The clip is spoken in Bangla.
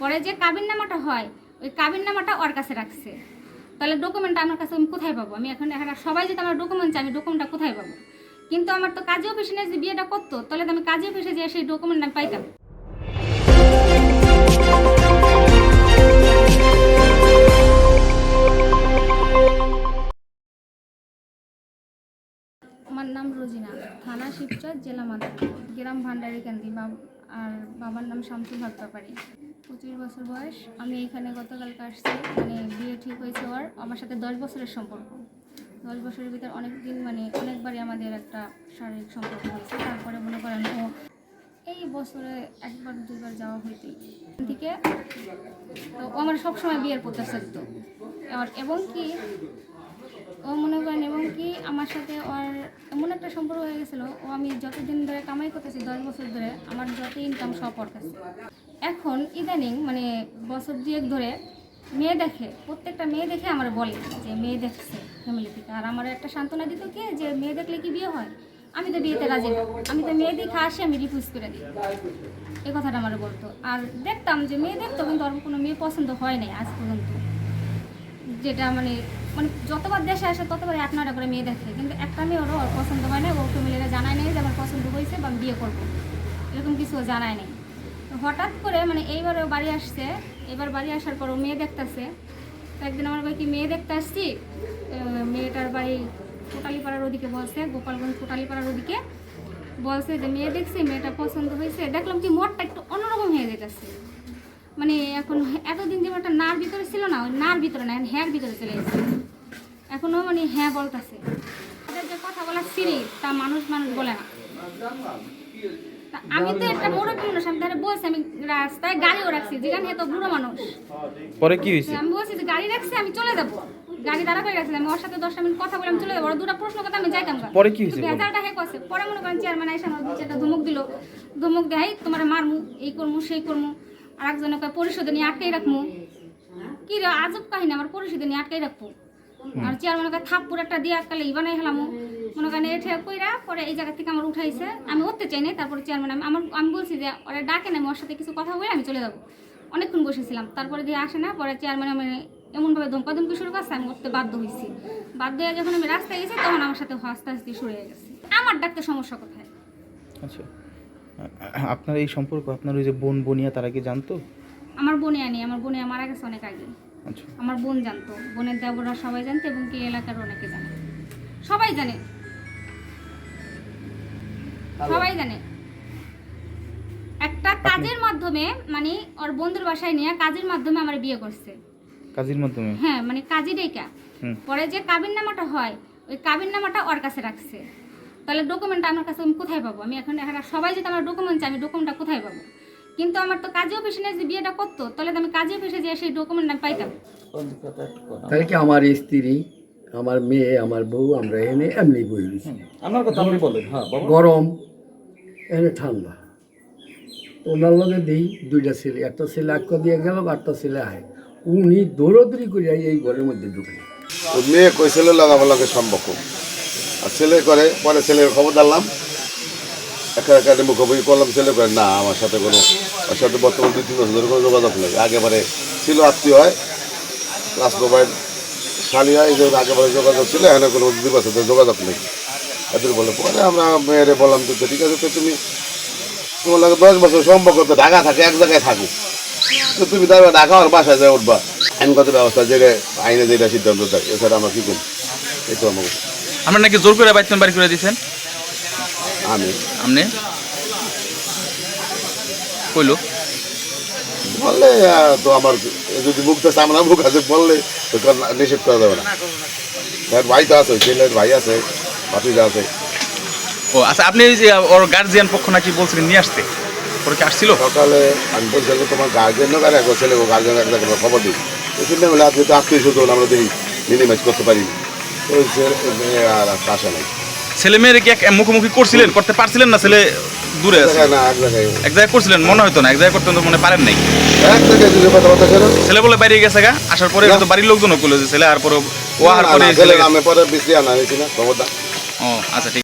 পরে যে কাবিননামাটা হয় ওই কাবিননামাটা ওর কাছে রাখছে। তাহলে ডকুমেন্টটা আমার কাছে আমি কোথায় পাবো? আমি এখন সবাই যদি আমার ডকুমেন্ট চাই আমি ডকুমেন্টটা কোথায় পাবো? কিন্তু আমার তো কাজী অফিসে নিয়ে যে বিয়েটা করতো, তাহলে তো আমি কাজী অফিসে যেয়ে সেই ডকুমেন্ট আমি পাইতাম। আমার নাম রোজিনা, থানা শিবচর, জেলা মাদারীপুর, গ্রাম ভান্ডারিকান্দি, আর বাবার নাম শামসুল হক ব্যাপারী। 25 বছর বয়স। আমি এখানে গতকালকে আসছি, মানে বিয়ে ঠিক হয়েছে ওর। আমার সাথে 10 বছরের সম্পর্ক। 10 বছরের ভিতর অনেকদিন, মানে অনেকবারই আমাদের একটা শারীরিক সম্পর্ক হয়েছে। তারপরে মনে করেন ও এই বছরে একবার দুবার যাওয়া হইতেই থেকে তো ও আমার সবসময় বিয়ের প্রত্যাশা দিত। এবং কি ও মনে করেন আমার সাথে ওর এমন একটা সম্পর্ক হয়ে গেছিলো, ও আমি যতদিন ধরে কামাই করতেছি 10 বছর ধরে আমার যত ইনকাম সব ওর কাছে। এখন ইদানিং মানে বছর 2 ধরে মেয়ে দেখে, প্রত্যেকটা মেয়ে দেখে আমার বলে যে মেয়ে দেখছে ফ্যামিলি থেকে। আর আমার একটা সান্ত্বনা দিত কি যে মেয়ে দেখলে কি বিয়ে হয়? আমি তো বিয়েতে রাজি না, আমি তো মেয়ে দেখে আসি, আমি রিফিউজ করে দিই। এই কথাটা আমার বলতো। আর দেখতাম যে মেয়ে দেখতো, কিন্তু ওর কোনো মেয়ে পছন্দ হয় নাই আজ পর্যন্ত। যেটা মানে যতবার দেশে আসে ততবারই 8-9টা করে মেয়ে দেখে, কিন্তু একটা মেয়ে ওর পছন্দ হয় না। ও ফ্যামিলিরা জানায় নেই যে আমার পছন্দ হয়েছে বা বিয়ে করবো, এরকম কিছু জানায় নেই। তো হঠাৎ করে মানে এইবারও বাড়ি আসছে। এবার বাড়ি আসার পর ও মেয়ে দেখতেছে। তো একদিন আমার ভাই কি মেয়ে দেখতে আসছি, মেয়েটার বাড়ি কোটালীপাড়ার ওদিকে বলছে, গোপালগঞ্জ কোটালীপাড়ার ওদিকে বলছে যে মেয়ে দেখছি, মেয়েটা পছন্দ হয়েছে। দেখলাম কি মোটটা একটু অন্যরকম হয়ে যেতেছে। মানে এখন এতদিন যে একটা নার ভিতরে ছিল না, ওই নার ভিতরে না, হ্যাঁ ভিতরে চলে গেছে। এখনও মানে হ্যাঁ বলতেছে। ওদের যে কথা বলা সিরি তা মানুষ বলে না। আমি তো একটা মুরব্বী মানুষ, আমি তাহলে বলছি, আমি রাস্তায় গাড়িও রাখছি, যেখানে তো বুড়ো মানুষ। পরে কি হয়েছে? আমি বলছি যে গাড়ি রাখছি, আমি চলে যাবো। গাড়ি দাঁড়া করে রাখছি, আমি ওর সাথে 10 মিনিট কথা বলে আমি চলে যাবো। ওরা 2টা প্রশ্ন কথা আমি যাইতাম। পরে কি হয়েছে? ভেজালটা হে করছে। পরে মনে করেন চেয়ারম্যান এসে আমার 2-4টা ধমক দিল। ধমক দেয় তোমার মারমু, এই করমু সেই করমু। আর একজনকে পরিষদে নিয়ে আটকাই রাখবো। কি রে আজব কাহিনী, আমার পরিষদে নিয়ে আটকাই রাখবো। আর চেয়ারম্যানকে থাপ্পুর একটা দিয়ে আটকালে ইবানাই হেলামো মনে করেন এঠে কইরা। পরে এই জায়গা থেকে আমার উঠাইছে, আমি উঠতে চাই না। তারপরে চেয়ারম্যান আমি বলছি যে ওরা ডাকে না, আমি ওর সাথে কিছু কথা বলে আমি চলে যাবো। অনেকক্ষণ বসেছিলাম, তারপরে দিয়ে আসে না। পরে চেয়ারম্যান আমি এমনভাবে ধমকাধমকি শুরু করছে, আমি উঠতে বাধ্য হয়েছি। বাধ্য হয়ে যখন আমি রাস্তায় গেছি তখন আমার সাথে হাসতে হাসতে শুরু হয়ে গেছে। আমার ডাকতে সমস্যা কোথায়? আচ্ছা, আপনার এই সম্পর্ক আপনার ওই যে বোন বোনিয়া তারা কি জানতো? আমার বোনে আনি, আমার বোনে মারা গেছে অনেক আগে। আচ্ছা, আমার বোন জানতো, বোনের দেবরা সবাই জানতো, এবং কি এলাকার অনেকে জানে, সবাই জানে, সবাই জানে। একটা কাজের মাধ্যমে মানে ওর বন্ধুর বাসায় নিয়ে কাজের মাধ্যমে আমার বিয়ে করছে। কাজের মাধ্যমে? হ্যাঁ, মানে কাজী ডেকা। পরে যে কাবিননামাটা হয় ওই কাবিননামাটা ওর কাছে রাখছে। তাহলে ডকুমেন্টটা আমার কাছে আমি কোথায় পাবো? আমি এখন সবাই যদি আমার ডকুমেন্ট চাই আমি ডকুমেন্টটা কোথায় পাবো? কিন্তু আমার তো কাজী অফিসে নিয়ে যে বিয়েটা করতো, তাহলে তো আমি কাজী অফিসে যেয়ে সেই ডকুমেন্ট আমি পাইতাম। তাহলে কি আমার স্ত্রী, আমার মেয়ে, আমার বউ, আমরা এনে এমনি বই দিচ্ছি। আমার কথা আপনি বলেন। হ্যাঁ, গরম, এনে ঠান্ডা। ওনার লগে দিই 2টা ছেলে, একটা ছেলে আটকা দিয়ে গেল, 8টা ছেলে আয়। উনি দৌড়দৌড়ি করে এই ঘরের মধ্যে ঢুকে। মেয়ে কই ছেলে লাগাবো সম্পর্ক, আর ছেলে করে। পরে ছেলের খবর দিলাম, একটা মুখোমুখি করলাম। ছেলে করে না, আমার সাথে ওর সাথে বর্তমান 2-3 বছর ধরে কোনো যোগাযোগ নেই। আগেবারে ছিল আত্মীয় হয়, ক্লাস মোবাইল শালি হয়, এই যে আগেবারে যোগাযোগ ছিল, এখানে কোনো 2 বছর ধরে যোগাযোগ নেই এদের বলে। পরে আমরা মেয়েরে বললাম তো ঠিক আছে, তো তুমি তোমার লাগে 10 বছর সম্পর্ক, তো ঢাকা থাকে, এক জায়গায় থাকো, তো তুমি তারপরে ঢাকা আর বাসায় যায় উঠবা। আইনগত ব্যবস্থা যেটা আইনে যেটা সিদ্ধান্ত দেয়, এছাড়া আমরা কী করব? এই তো আমাকে আমরা নাকি জোর করে বাড়ি করে দিয়েছেন। আপনি কইলো বললে তো আমার যদি মুখ তো সামনা মুখ আছে, বললে তো নিষেধ করা যাবে না। ভাই তো আছে, ছেলের ভাই আছে, ভাতিজা আছে। ও আচ্ছা, আপনি যে ওর গার্জিয়ান পক্ষ নাকি বলছিলেন নিয়ে আসতে, ওরা কি আসছিল? সকালে আমি বলছিলাম তোমার গার্জেনও গাড়ি একবার ছেলে গার্জেন এক জায়গায় খবর দিই। তো শুনলে বলে আজকে তো আত্মীয় স্বজন আমরা দেখি মিনিমাইজ করতে পারি, ওই আর আসা নাই। ছেলে মেয়ের কি মুখোমুখি করছিলেন, করতে পারছিলেন না? ছেলে দূরে আছে না, এক জায়গায় করছিলেন মনে হয়তো না, এক জায়গায় করতে মনে পারেন নাই। এক জায়গায় কথাবার্তা ছিল। ছেলে বলে বাইরে গেছে গা, আসার পরে তো বাড়ির লোকজনও করলো যে ছেলে, আর পরে ও আর পরে ছেলে নামে পরে বিশ্রী আনা হয়েছিল খবরটা। ও আচ্ছা, ঠিক।